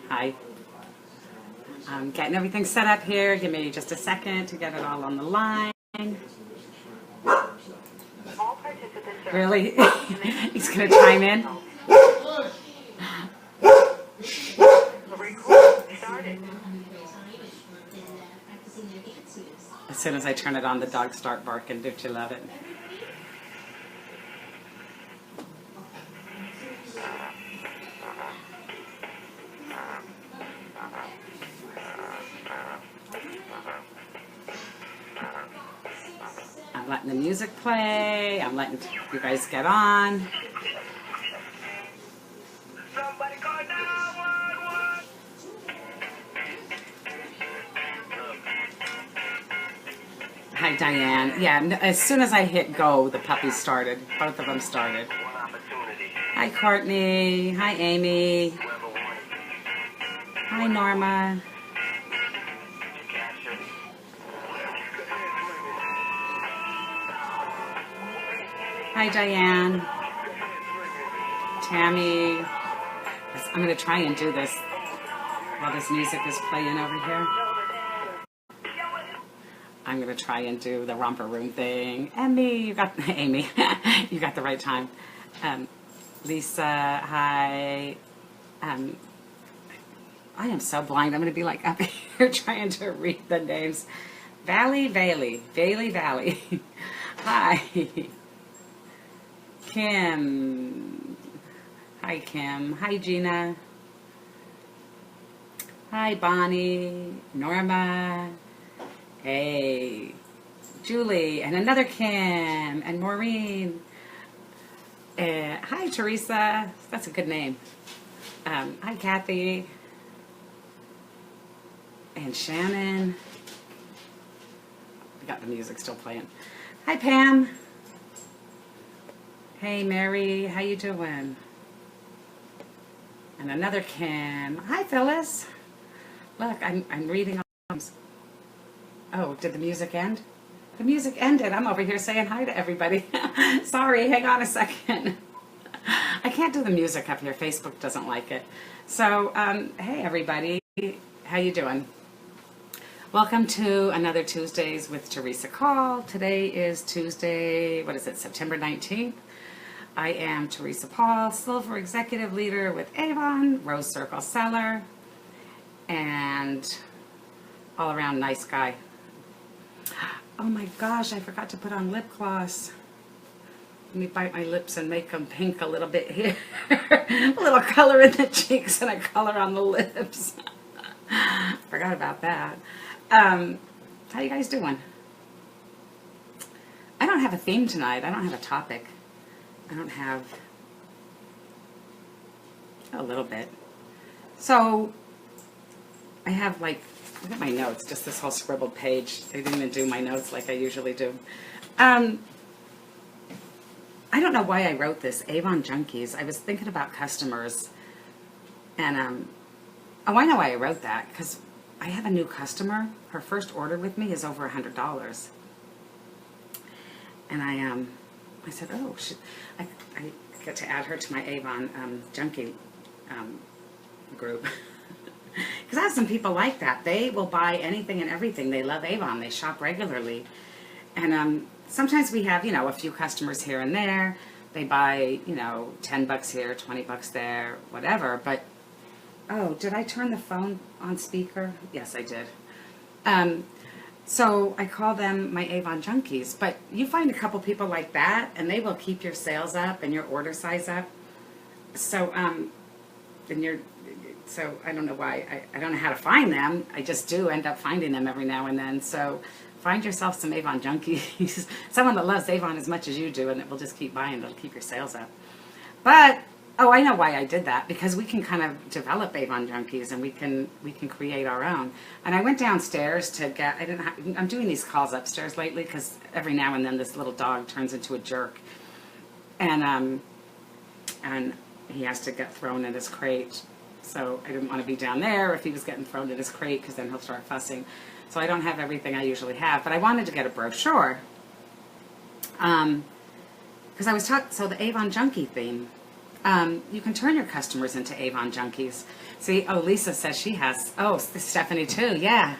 Hi. I'm getting everything set up here. Give me just a second to get it all on the line. Really? He's going to chime in? As soon as I turn it on, the dogs start barking. Don't you love it? I'm letting the music play. I'm letting you guys get on. Somebody call 911. Hi, Diane. Yeah, as soon as I hit go, the puppies started. Both of them started. Hi, Courtney. Hi, Amy. Hi, Norma. Hi, Diane. Tammy. I'm going to try and do this while this music is playing over here. I'm going to try and do the romper room thing. Emmy, you got, Amy, you got the right time. Lisa, hi. I am so blind. I'm going to be like up here trying to read the names. Valley. Hi. Kim. Hi, Kim. Hi, Gina. Hi, Bonnie. Norma. Hey. Julie. And another Kim. And Maureen. Hi, Theresa. That's a good name. Hi, Kathy. And Shannon. We got the music still playing. Hi, Pam. Hey, Mary. How you doing? And another Kim. Hi, Phyllis. Look, I'm reading all. Oh, did the music end? The music ended. I'm over here saying hi to everybody. Sorry, hang on a second. I can't do the music up here. Facebook doesn't like it. So, hey, everybody. How you doing? Welcome to another Tuesdays with Theresa call. Today is Tuesday, what is it, September 19th. I am Theresa Paul, Silver Executive Leader with Avon, Rose Circle Seller, and all around nice guy. Oh my gosh, I forgot to put on lip gloss. Let me bite my lips and make them pink a little bit here. A little color in the cheeks and a color on the lips. Forgot about that. How you guys doing? I don't have a theme tonight. I don't have a topic. I don't have a little bit. So I have look at my notes, just this whole scribbled page. I didn't even do my notes like I usually do. I don't know why I wrote this, AVON Junkies. I was thinking about customers and, oh, I know why I wrote that, because I have a new customer. Her first order with me is over $100. And I said, oh, I get to add her to my AVON Junkie group. Because I have some people like that. They will buy anything and everything. They love Avon. They shop regularly. And sometimes we have, a few customers here and there. They buy, $10 here, $20 there, whatever. But, oh, did I turn the phone on speaker? Yes, I did. So I call them my AVON Junkies. But you find a couple people like that, and they will keep your sales up and your order size up. So, so I don't know why. I don't know how to find them. I just do end up finding them every now and then. So find yourself some AVON Junkies. Someone that loves Avon as much as you do, and it will just keep buying. It'll keep your sales up. But, oh, I know why I did that. Because we can kind of develop AVON Junkies, and we can create our own. And I went downstairs to get, I'm doing these calls upstairs lately because every now and then this little dog turns into a jerk. And he has to get thrown in his crate. So I didn't want to be down there if he was getting thrown in his crate, because then he'll start fussing. So I don't have everything I usually have, but I wanted to get a brochure. Because I was talking, so the AVON Junkie theme. You can turn your customers into AVON Junkies. See, oh, Lisa says she has, oh, Stephanie too, yeah.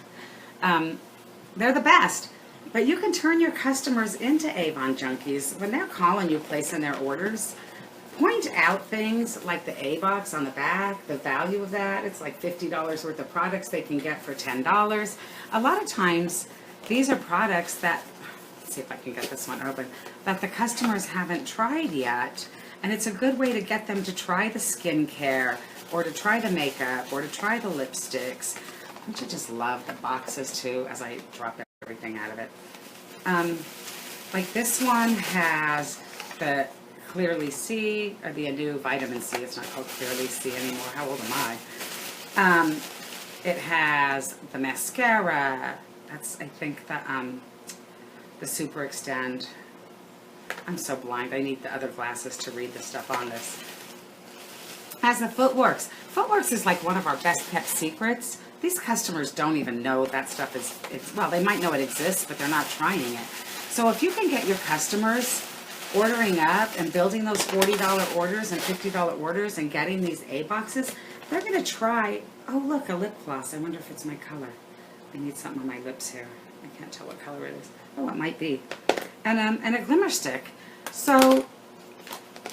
They're the best. But you can turn your customers into AVON Junkies. When they're calling you, placing their orders, point out things like the A box on the back, the value of that. It's like $50 worth of products they can get for $10. A lot of times, these are products that, let's see if I can get this one open, that the customers haven't tried yet. And it's a good way to get them to try the skincare, or to try the makeup, or to try the lipsticks. Don't you just love the boxes too, as I drop everything out of it. Like this one has the Clearly C, or the new vitamin C. It's not called Clearly C anymore. How old am I? It has the mascara. That's, I think, the Super Extend. I'm so blind. I need the other glasses to read the stuff on this. Has the Footworks. Footworks is like one of our best kept secrets. These customers don't even know that stuff is, well, they might know it exists, but they're not trying it. So if you can get your customers ordering up and building those $40 orders and $50 orders and getting these A boxes, they're going to try, oh look, a lip gloss. I wonder if it's my color. I need something on my lips here. I can't tell what color it is. Oh, it might be. And a glimmer stick. So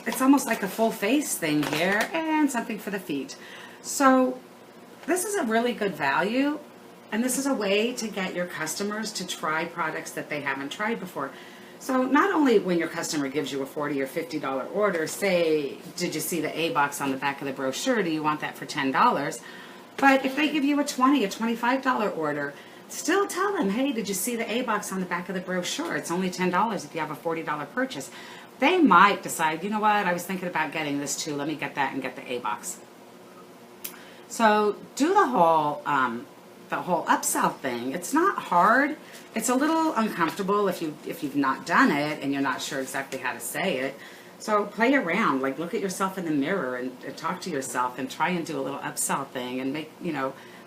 it's almost like a full face thing here, and something for the feet. So this is a really good value, and this is a way to get your customers to try products that they haven't tried before. So not only when your customer gives you a $40 or $50 order, say, did you see the A box on the back of the brochure? Do you want that for $10? But if they give you a $20, a $25 order, still tell them, hey, did you see the A box on the back of the brochure? It's only $10 if you have a $40 purchase. They might decide, you know what, I was thinking about getting this too. Let me get that and get the A box. So do the whole upsell thing. It's not hard. It's a little uncomfortable if you've not done it and you're not sure exactly how to say it. So play around, like look at yourself in the mirror and talk to yourself and try and do a little upsell thing and make,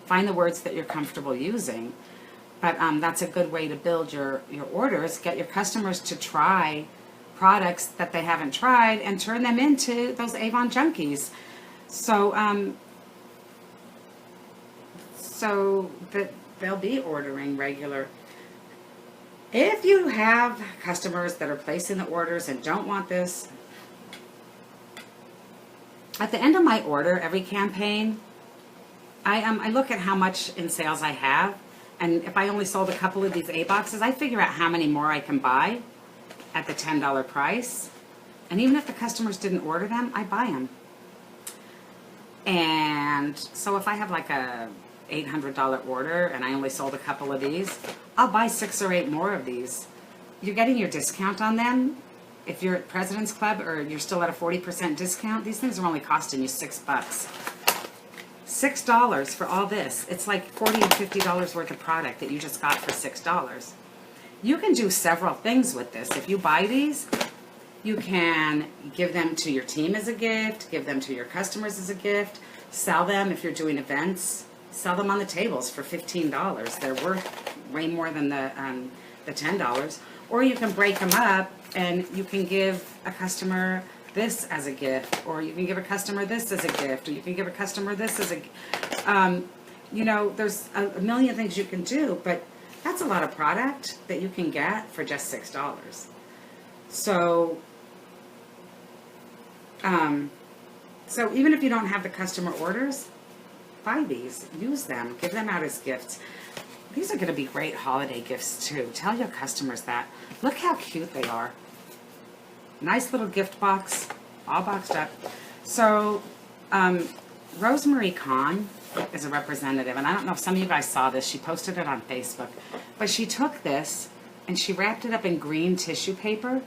find the words that you're comfortable using. But that's a good way to build your orders, get your customers to try products that they haven't tried and turn them into those AVON Junkies. So that they'll be ordering regular. If you have customers that are placing the orders and don't want this, at the end of my order, every campaign, I look at how much in sales I have, and if I only sold a couple of these A boxes, I figure out how many more I can buy at the $10 price. And even if the customers didn't order them, I buy them. And so if I have like a $800 order and I only sold a couple of these, I'll buy 6 or 8 more of these. You're getting your discount on them. If you're at President's Club or you're still at a 40% discount, these things are only costing you $6. $6 for all this. It's like $40 and $50 worth of product that you just got for $6. You can do several things with this. If you buy these, you can give them to your team as a gift, give them to your customers as a gift, sell them if you're doing events. Sell them on the tables for $15. They're worth way more than the $10. Or you can break them up and you can give a customer this as a gift, or you can give a customer this as a gift, or you can give a customer this as a, there's a million things you can do, but that's a lot of product that you can get for just $6. So, so even if you don't have the customer orders, buy these, use them, give them out as gifts. These are going to be great holiday gifts too. Tell your customers that. Look how cute they are. Nice little gift box, all boxed up. So, Rosemary Kahn is a representative, and I don't know if some of you guys saw this. She posted it on Facebook. But she took this and she wrapped it up in green tissue paper,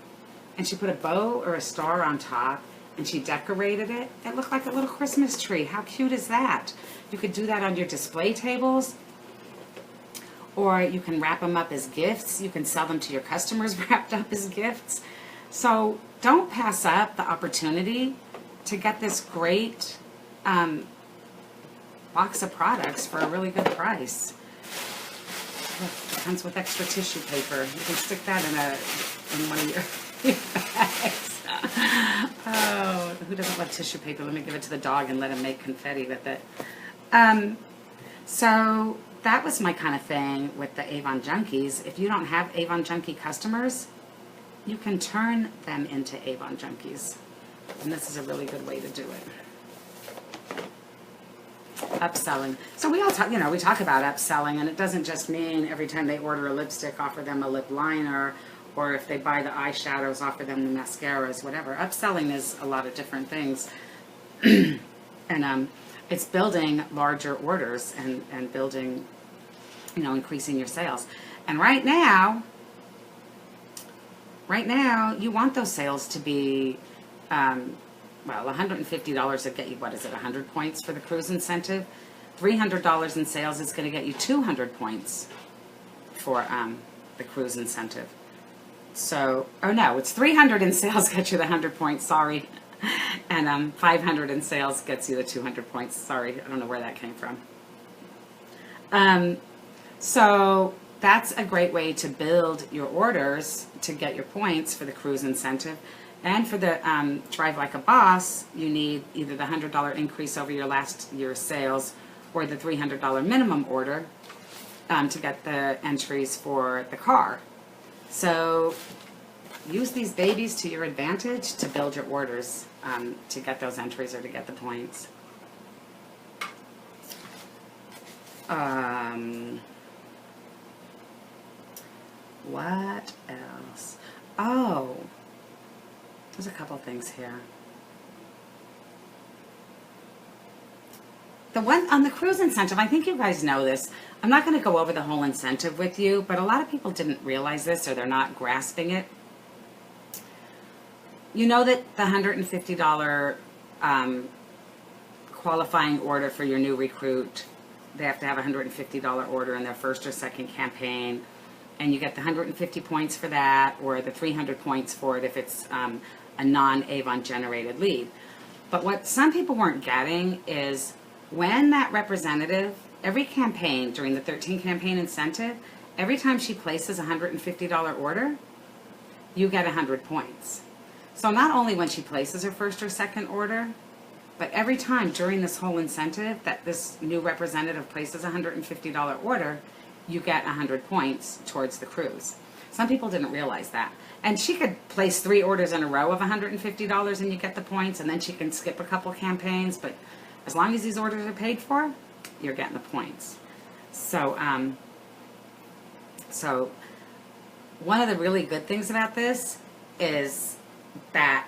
and she put a bow or a star on top, and she decorated it. It looked like a little Christmas tree. How cute is that? You could do that on your display tables, or you can wrap them up as gifts. You can sell them to your customers wrapped up as gifts. So don't pass up the opportunity to get this great box of products for a really good price. Look, it comes with extra tissue paper. You can stick that in one of your bags. Oh, who doesn't love tissue paper? Let me give it to the dog and let him make confetti with it. So that was my kind of thing with the AVON Junkies. If you don't have AVON Junkie customers, you can turn them into AVON Junkies. And this is a really good way to do it. Upselling. So we all talk, we talk about upselling, and it doesn't just mean every time they order a lipstick, offer them a lip liner, or if they buy the eyeshadows, offer them the mascaras, whatever. Upselling is a lot of different things. And it's building larger orders and building, increasing your sales. And right now, you want those sales to be, $150 to get you, 100 points for the cruise incentive? $300 in sales is going to get you 200 points for the cruise incentive. So, it's 300 in sales gets you the 100 points, sorry. And 500 in sales gets you the 200 points. Sorry, I don't know where that came from. So that's a great way to build your orders to get your points for the cruise incentive. And for the Drive Like a Boss, you need either the $100 increase over your last year's sales or the $300 minimum order to get the entries for the car. So use these babies to your advantage to build your orders to get those entries or to get the points. What else? Oh, there's a couple things here. The one on the cruise incentive, I think you guys know this. I'm not going to go over the whole incentive with you, but a lot of people didn't realize this or they're not grasping it. You know that the $150 qualifying order for your new recruit, they have to have a $150 order in their first or second campaign, and you get the 150 points for that or the 300 points for it if it's a non-AVON generated lead. But what some people weren't getting is when that representative, every campaign during the 13 campaign incentive, every time she places a $150 order, you get 100 points. So not only when she places her first or second order, but every time during this whole incentive that this new representative places a $150 order, you get 100 points towards the cruise. Some people didn't realize that. And she could place 3 orders in a row of $150 and you get the points, and then she can skip a couple campaigns, but as long as these orders are paid for, you're getting the points. So, so one of the really good things about this is that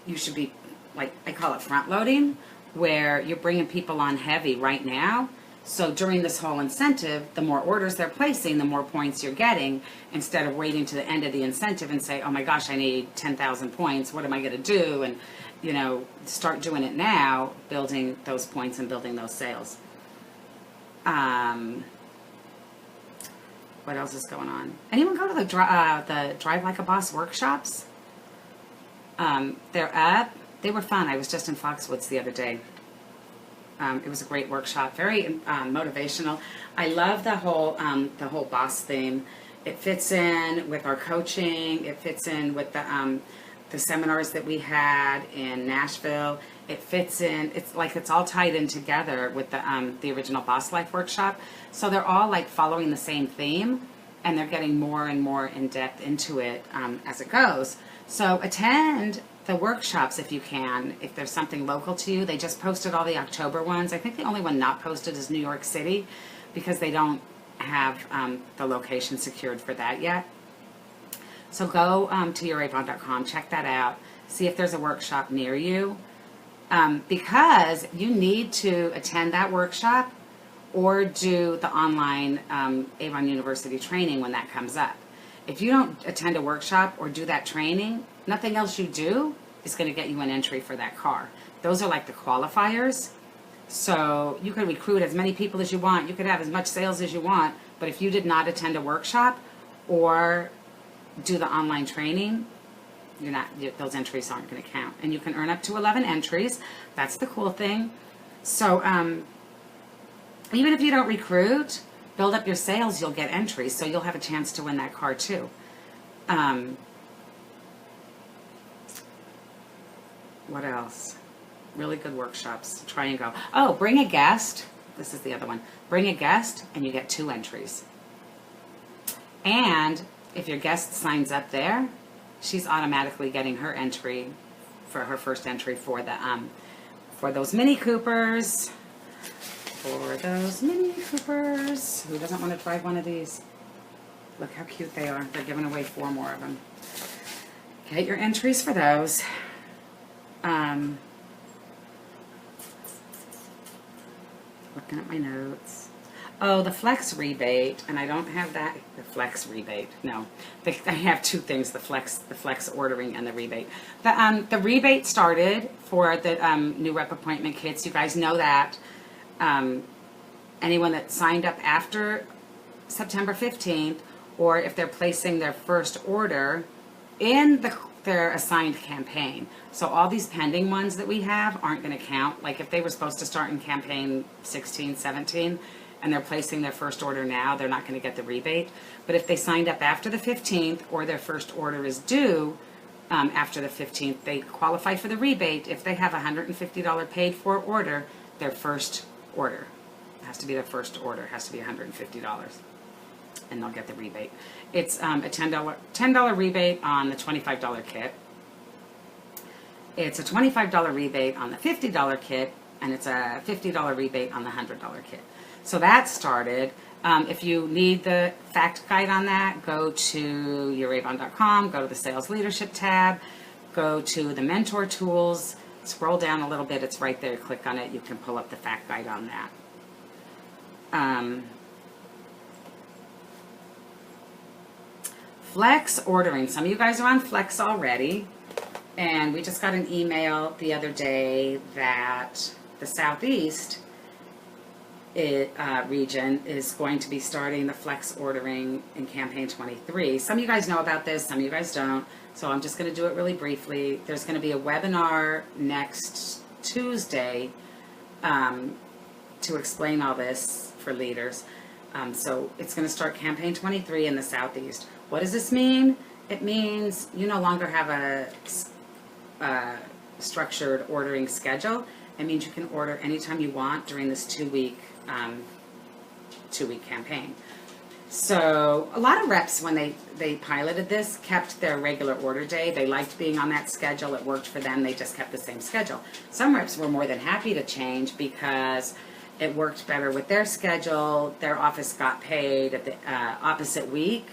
you should be, like, I call it front loading, where you're bringing people on heavy right now. So during this whole incentive, the more orders they're placing, the more points you're getting, instead of waiting to the end of the incentive and say, oh my gosh, I need 10,000 points. What am I going to do? And, start doing it now, building those points and building those sales. What else is going on? Anyone go to the Drive Like a Boss workshops? They're up. They were fun. I was just in Foxwoods the other day. It was a great workshop, very motivational. I love the whole boss theme. It fits in with our coaching. It fits in with the seminars that we had in Nashville. It fits in. It's like it's all tied in together with the original Boss Life workshop. So they're all like following the same theme, and they're getting more and more in depth into it as it goes. So attend the workshops if you can, if there's something local to you. They just posted all the October ones. I think the only one not posted is New York City because they don't have the location secured for that yet. So go to youravon.com, check that out, see if there's a workshop near you, because you need to attend that workshop or do the online AVON University training when that comes up. If you don't attend a workshop or do that training, nothing else you do is going to get you an entry for that car. Those are like the qualifiers. So you can recruit as many people as you want. You could have as much sales as you want. But if you did not attend a workshop or do the online training, those entries aren't going to count. And you can earn up to 11 entries. That's the cool thing. So even if you don't recruit, build up your sales, you'll get entries. So you'll have a chance to win that car What else? Really good workshops. Try and go. Oh, bring a guest. This is the other one. Bring a guest and you get 2 entries. And if your guest signs up there, she's automatically getting her entry for her first entry for the for those Mini Coopers. For those Mini Coopers. Who doesn't want to drive one of these? Look how cute they are. They're giving away 4 more of them. Get your entries for those. Looking at my notes. Oh, the flex rebate, and I don't have that. The flex rebate, no. I have 2 things: the flex ordering, and the rebate. The rebate started for the new rep appointment kits. You guys know that. Anyone that signed up after September 15th, or if they're placing their first order in their assigned campaign. So all these pending ones that we have aren't going to count. Like if they were supposed to start in campaign 16, 17, and they're placing their first order now, they're not going to get the rebate. But if they signed up after the 15th, or their first order is due after the 15th, they qualify for the rebate if they have a $150 paid for order. Their first order has to be their first order, has to be $150. And they'll get the rebate. It's a $10 rebate on the $25 kit. It's a $25 rebate on the $50 kit, and it's a $50 rebate on the $100 kit. So that started. If you need the fact guide on that, go to youravon.com, go to the Sales Leadership tab, go to the Mentor Tools, scroll down a little bit, it's right there, click on it, you can pull up the fact guide on that. Flex ordering. Some of you guys are on Flex already, and we just got an email the other day that the Southeast region is going to be starting the Flex ordering in campaign 23. Some of you guys know about this, some of you guys don't, so I'm just going to do it really briefly. There's going to be a webinar next Tuesday to explain all this for leaders. So it's going to start campaign 23 in the Southeast. What does this mean? It means you no longer have a structured ordering schedule. It means you can order anytime you want during this two-week campaign. So a lot of reps, when they piloted this, kept their regular order day. They liked being on that schedule. It worked for them. They just kept the same schedule. Some reps were more than happy to change because it worked better with their schedule. Their office got paid at the opposite week.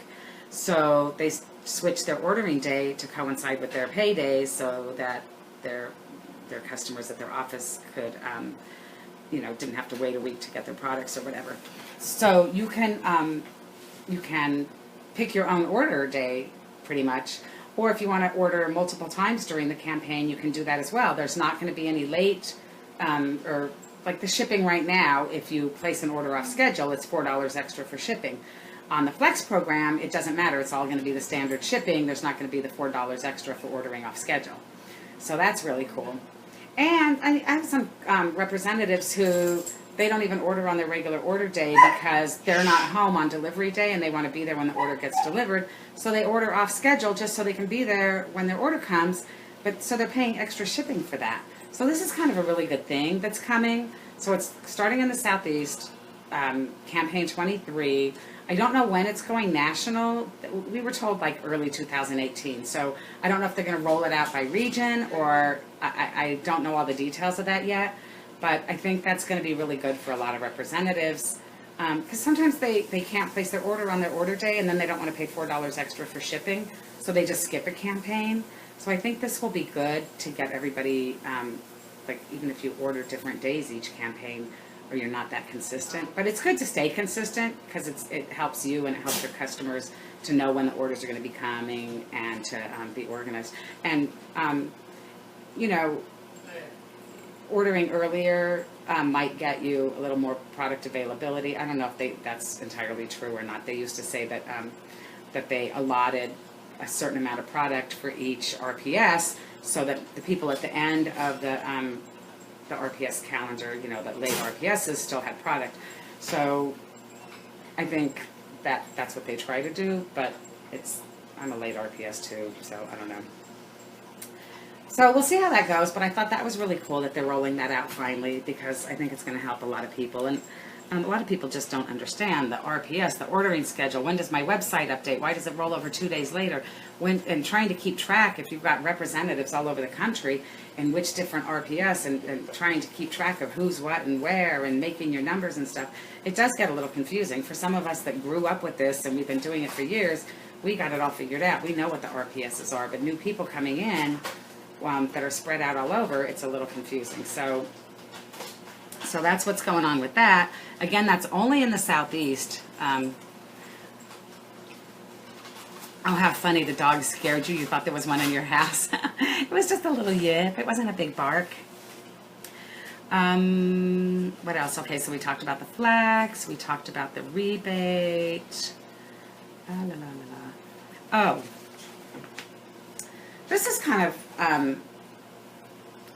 So they switched their ordering day to coincide with their paydays so that their customers at their office could, didn't have to wait a week to get their products or whatever. So you can pick your own order day pretty much. Or if you want to order multiple times during the campaign, you can do that as well. There's not going to be any late or like the shipping right now. If you place an order off schedule, it's $4 extra for shipping. On the Flex program, it doesn't matter. It's all going to be the standard shipping. There's not going to be the $4 extra for ordering off schedule. So that's really cool. And I have some representatives who they don't even order on their regular order day because they're not home on delivery day and they want to be there when the order gets delivered. So they order off schedule just so they can be there when their order comes. But so they're paying extra shipping for that. So this is kind of a really good thing that's coming. So it's starting in the Southeast, campaign 23. I don't know when it's going national. We were told like early 2018. So I don't know if they're going to roll it out by region, or I don't know all the details of that yet. But I think that's going to be really good for a lot of representatives. Because sometimes they can't place their order on their order day, and then they don't want to pay $4 extra for shipping. So they just skip a campaign. So I think this will be good to get everybody, like even if you order different days each campaign, or you're not that consistent. But it's good to stay consistent because it helps you and it helps your customers to know when the orders are going to be coming and to be organized. And, ordering earlier might get you a little more product availability. I don't know if that's entirely true or not. They used to say that that they allotted a certain amount of product for each RPS so that the people at the end of the RPS calendar, the late RPSs still had product. So I think that's what they try to do, but I'm a late RPS too, so I don't know. So we'll see how that goes, but I thought that was really cool that they're rolling that out finally, because I think it's going to help a lot of people. And a lot of people just don't understand the RPS, the ordering schedule. When does my website update? Why does it roll over 2 days later? And trying to keep track, if you've got representatives all over the country, and which different RPS, and trying to keep track of who's what and where, and making your numbers and stuff, it does get a little confusing. For some of us that grew up with this and we've been doing it for years, we got it all figured out. We know what the RPSs are, but new people coming in that are spread out all over, it's a little confusing. So that's what's going on with that. Again, that's only in the Southeast. Oh, how funny, the dog scared you. You thought there was one in your house. It was just a little yip. It wasn't a big bark. What else? Okay, so we talked about the flex. We talked about the rebate. Oh, this is kind of,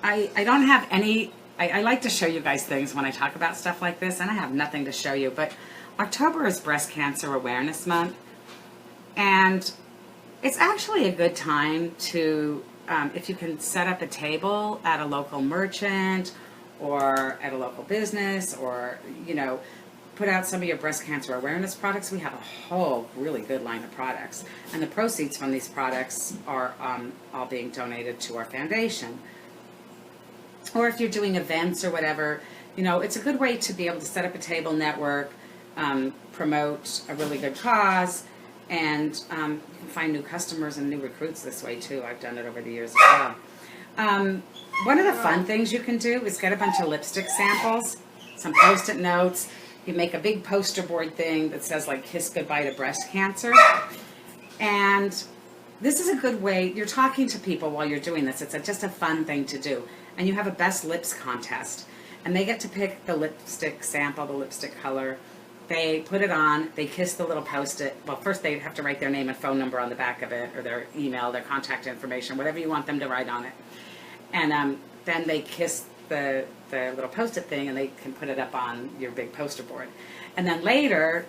I don't have any, I like to show you guys things when I talk about stuff like this, and I have nothing to show you, but October is Breast Cancer Awareness Month, and it's actually a good time to, if you can set up a table at a local merchant or at a local business, or, you know, put out some of your breast cancer awareness products. We have a whole really good line of products, and the proceeds from these products are all being donated to our foundation. Or if you're doing events or whatever, you know, it's a good way to be able to set up a table, network, promote a really good cause, and you can find new customers and new recruits this way too. I've done it over the years as well. One of the fun things you can do is get a bunch of lipstick samples, some Post-it notes. You make a big poster board thing that says, like, kiss goodbye to breast cancer. And this is a good way, you're talking to people while you're doing this. It's just a fun thing to do. And you have a best lips contest. And they get to pick the lipstick sample, the lipstick color. They put it on, they kiss the little Post-it. Well, first they have to write their name and phone number on the back of it, or their email, their contact information, whatever you want them to write on it. And then they kiss the little Post-it thing, and they can put it up on your big poster board. And then later,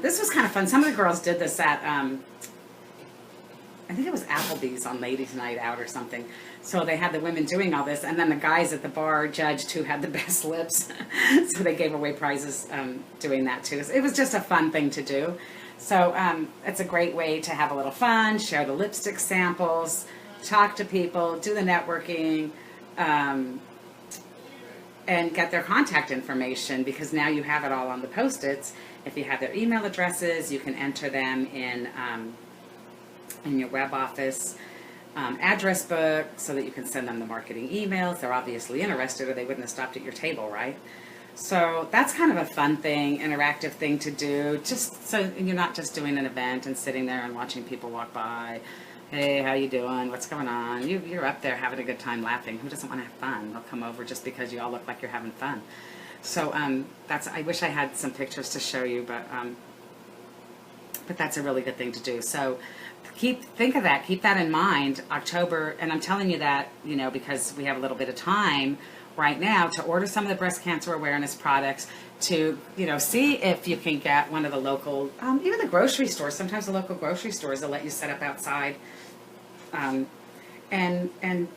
this was kind of fun. Some of the girls did this at, I think it was Applebee's on Ladies' Night Out or something. So they had the women doing all this, and then the guys at the bar judged who had the best lips. So they gave away prizes doing that too. So it was just a fun thing to do. So it's a great way to have a little fun, share the lipstick samples, talk to people, do the networking, and get their contact information, because now you have it all on the Post-its. If you have their email addresses, you can enter them in your web office address book, so that you can send them the marketing emails. They're obviously interested, or they wouldn't have stopped at your table, right? So that's kind of a fun thing, interactive thing to do, just so you're not just doing an event and sitting there and watching people walk by. Hey, how you doing? What's going on? You're up there having a good time laughing. Who doesn't want to have fun? They'll come over just because you all look like you're having fun. So I wish I had some pictures to show you, but that's a really good thing to do. So think of that. Keep that in mind. October, and I'm telling you that, you know, because we have a little bit of time right now to order some of the breast cancer awareness products, to, you know, see if you can get one of the local, even the grocery stores. Sometimes the local grocery stores will let you set up outside. And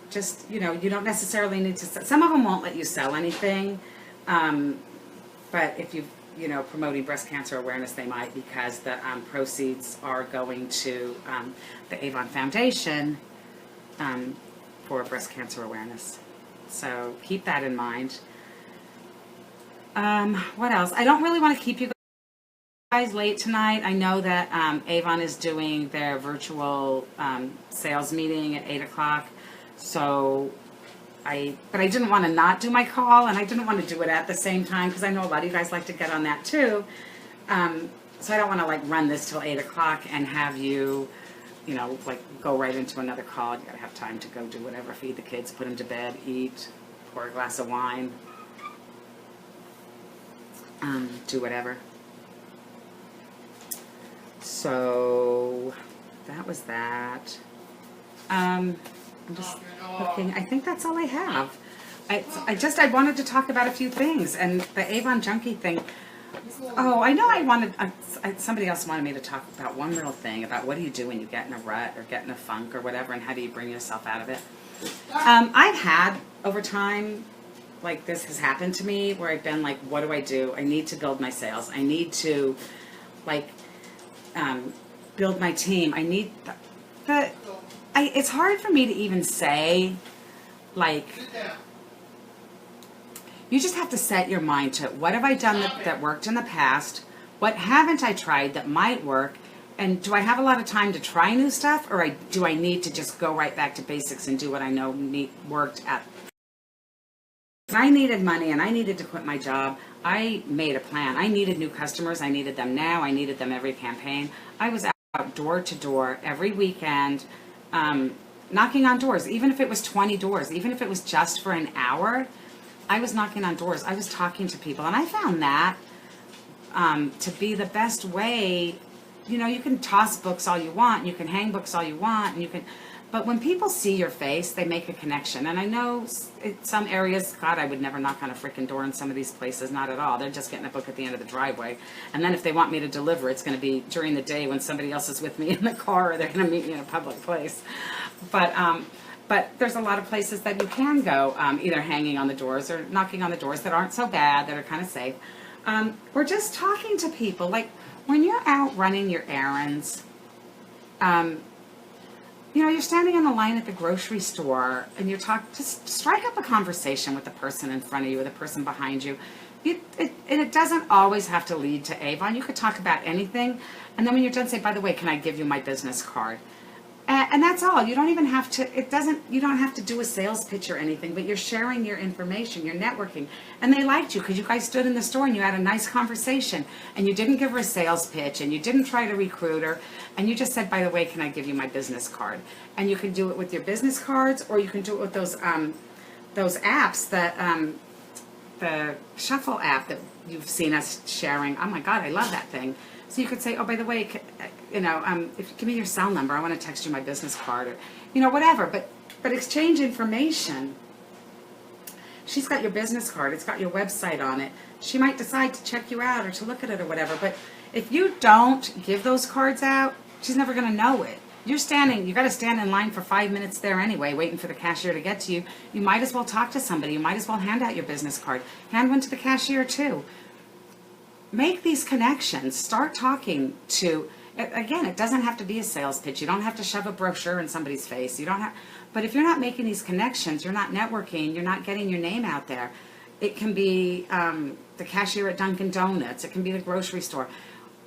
just, you know, you don't necessarily need to, some of them won't let you sell anything. But if you know, promoting breast cancer awareness, they might, because the proceeds are going to the AVON Foundation for breast cancer awareness. So keep that in mind. What else? I don't really want to keep you guys late tonight. I know that AVON is doing their virtual sales meeting at 8 o'clock. So but I didn't want to not do my call, and I didn't want to do it at the same time, because I know a lot of you guys like to get on that too. So I don't want to, like, run this till 8 o'clock and have you, you know, like, go right into another call. You got to have time to go do whatever, feed the kids, put them to bed, eat, pour a glass of wine, do whatever. So that was that. I'm just looking. I think that's all I have. I wanted to talk about a few things, and the AVON Junkie thing. Oh, I know I wanted, somebody else wanted me to talk about one little thing about what do you do when you get in a rut or get in a funk or whatever, and how do you bring yourself out of it. I've had, over time, like this has happened to me, where I've been like, what do I do? I need to build my sales. I need to, like, build my team. I need, it's hard for me to even say, like, you just have to set your mind to what have I done that worked in the past? What haven't I tried that might work? And do I have a lot of time to try new stuff, or do I need to just go right back to basics and do what I know worked at? If I needed money and I needed to quit my job, I made a plan. I needed new customers. I needed them now. I needed them every campaign. I was out door to door every weekend, knocking on doors, even if it was 20 doors, even if it was just for an hour. I was knocking on doors. I was talking to people, and I found that to be the best way. You know, you can toss books all you want, and you can hang books all you want, and you can, but when people see your face, they make a connection. And I know in some areas, God, I would never knock on a freaking door in some of these places, not at all. They're just getting a book at the end of the driveway. And then if they want me to deliver, it's going to be during the day when somebody else is with me in the car, or they're going to meet me in a public place. But there's a lot of places that you can go, either hanging on the doors or knocking on the doors that aren't so bad, that are kind of safe. Or just talking to people. Like when you're out running your errands, you're standing in the line at the grocery store and just strike up a conversation with the person in front of you or the person behind you. It doesn't always have to lead to Avon. You could talk about anything. And then when you're done, say, by the way, can I give you my business card? And that's all. You don't even have to, you don't have to do a sales pitch or anything, but you're sharing your information, you're networking. And they liked you because you guys stood in the store and you had a nice conversation, and you didn't give her a sales pitch, and you didn't try to recruit her, and you just said, by the way, can I give you my business card? And you can do it with your business cards, or you can do it with those apps that, the Shuffle app that you've seen us sharing. Oh my God, I love that thing. So you could say, oh, by the way, if you give me your cell number, I want to text you my business card, or, whatever. But exchange information. She's got your business card. It's got your website on it. She might decide to check you out or to look at it or whatever. But if you don't give those cards out, she's never going to know it. You got to stand in line for 5 minutes there anyway, waiting for the cashier to get to you. You might as well talk to somebody. You might as well hand out your business card. Hand one to the cashier too. Make these connections. Start talking to, again, it doesn't have to be a sales pitch. You don't have to shove a brochure in somebody's face. But if you're not making these connections, you're not networking, you're not getting your name out there. It can be the cashier at Dunkin' Donuts. It can be the grocery store.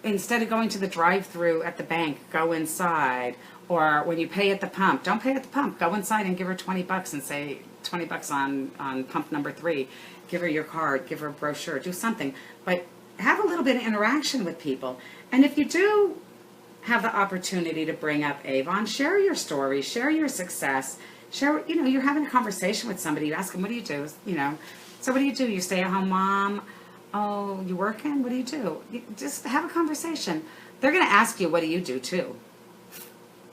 Instead of going to the drive-thru at the bank, go inside. Or when you pay at the pump, don't pay at the pump. Go inside and give her $20 and say $20 on pump number 3. Give her your card, give her a brochure, do something. But have a little bit of interaction with people. And if you do have the opportunity to bring up Avon, share your story, share your success, share, you're having a conversation with somebody, you ask them, what do you do? So what do you do? You stay at home mom? Oh, you working? What do you do? Just have a conversation. They're going to ask you, what do you do too?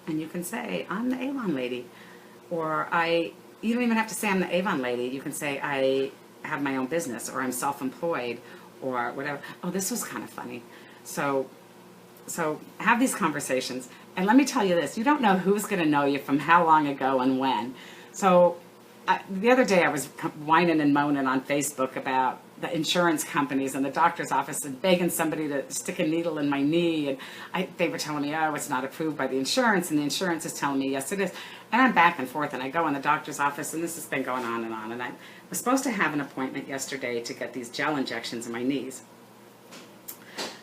And you can say, I'm the Avon lady. Or you don't even have to say I'm the Avon lady. You can say, I have my own business, or I'm self-employed, or whatever. Oh, this was kind of funny. So have these conversations. And let me tell you this, you don't know who's going to know you from how long ago and when. So the other day I was whining and moaning on Facebook about the insurance companies and the doctor's office and begging somebody to stick a needle in my knee. And they were telling me, oh, it's not approved by the insurance. And the insurance is telling me, yes, it is. And I'm back and forth. And I go in the doctor's office, and this has been going on. And I was supposed to have an appointment yesterday to get these gel injections in my knees.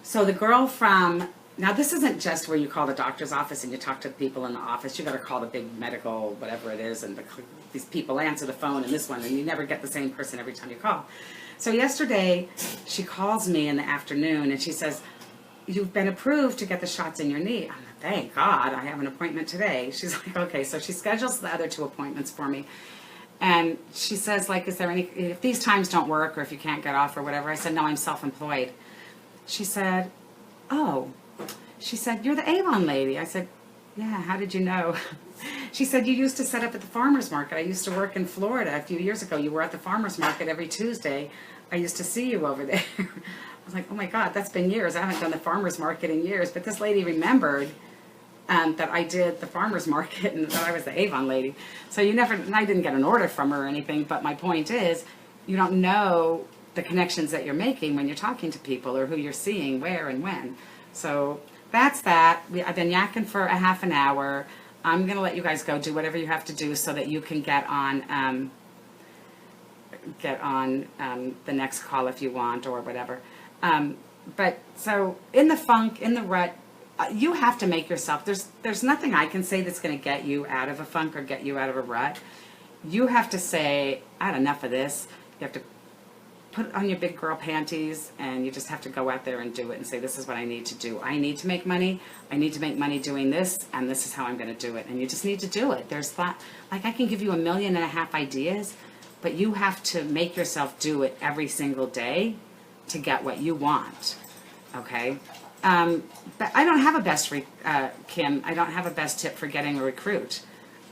So the girl now this isn't just where you call the doctor's office and you talk to the people in the office. You got to call the big medical, whatever it is, and these people answer the phone and this one, and you never get the same person every time you call. So yesterday, she calls me in the afternoon, and she says, you've been approved to get the shots in your knee. I'm like, thank God, I have an appointment today. She's like, okay. So she schedules the other 2 appointments for me. And she says, like, is there if these times don't work, or if you can't get off or whatever. I said, no, I'm self-employed. She said, oh. She said, you're the Avon lady. I said, yeah, how did you know? She said, you used to set up at the farmer's market. I used to work in Florida a few years ago. You were at the farmer's market every Tuesday. I used to see you over there. I was like, oh my God, that's been years. I haven't done the farmer's market in years. But this lady remembered that I did the farmer's market and that I was the Avon lady. So you never, and I didn't get an order from her or anything, but my point is, you don't know the connections that you're making when you're talking to people or who you're seeing where and when. So that's that. I've been yakking for a half an hour. I'm going to let you guys go do whatever you have to do so that you can get on the next call if you want or whatever. But so in the funk, in the rut, you have to make yourself, there's nothing I can say that's going to get you out of a funk or get you out of a rut. You have to say, I had enough of this. You have to put on your big girl panties and you just have to go out there and do it and say, this is what I need to do. I need to make money. I need to make money doing this, and this is how I'm going to do it. And you just need to do it. There's like I can give you 1.5 million ideas, but you have to make yourself do it every single day to get what you want. Okay? But I don't have a best, Kim, I don't have a best tip for getting a recruit.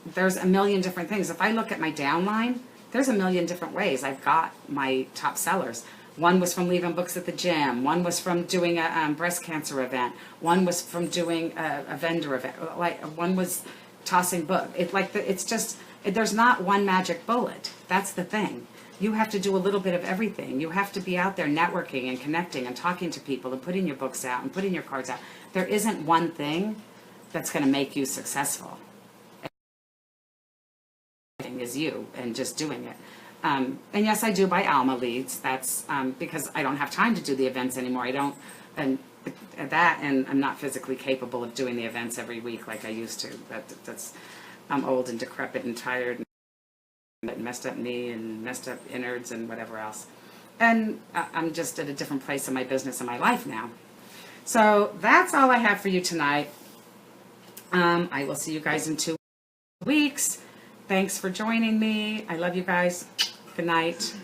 There's 1 million different things. If I look at my downline, there's 1 million different ways I've got my top sellers. One was from leaving books at the gym. One was from doing a breast cancer event. One was from doing a vendor event. Like one was tossing book. It's just, there's not one magic bullet. That's the thing. You have to do a little bit of everything. You have to be out there networking and connecting and talking to people and putting your books out and putting your cards out. There isn't one thing that's going to make you successful. Is you and just doing it. And yes, I do buy Alma leads. That's because I don't have time to do the events anymore. I don't, and I'm not physically capable of doing the events every week like I used to. I'm old and decrepit and tired and messed up knee and messed up innards and whatever else. And I'm just at a different place in my business and my life now. So that's all I have for you tonight. I will see you guys in 2 weeks. Thanks for joining me. I love you guys. Good night.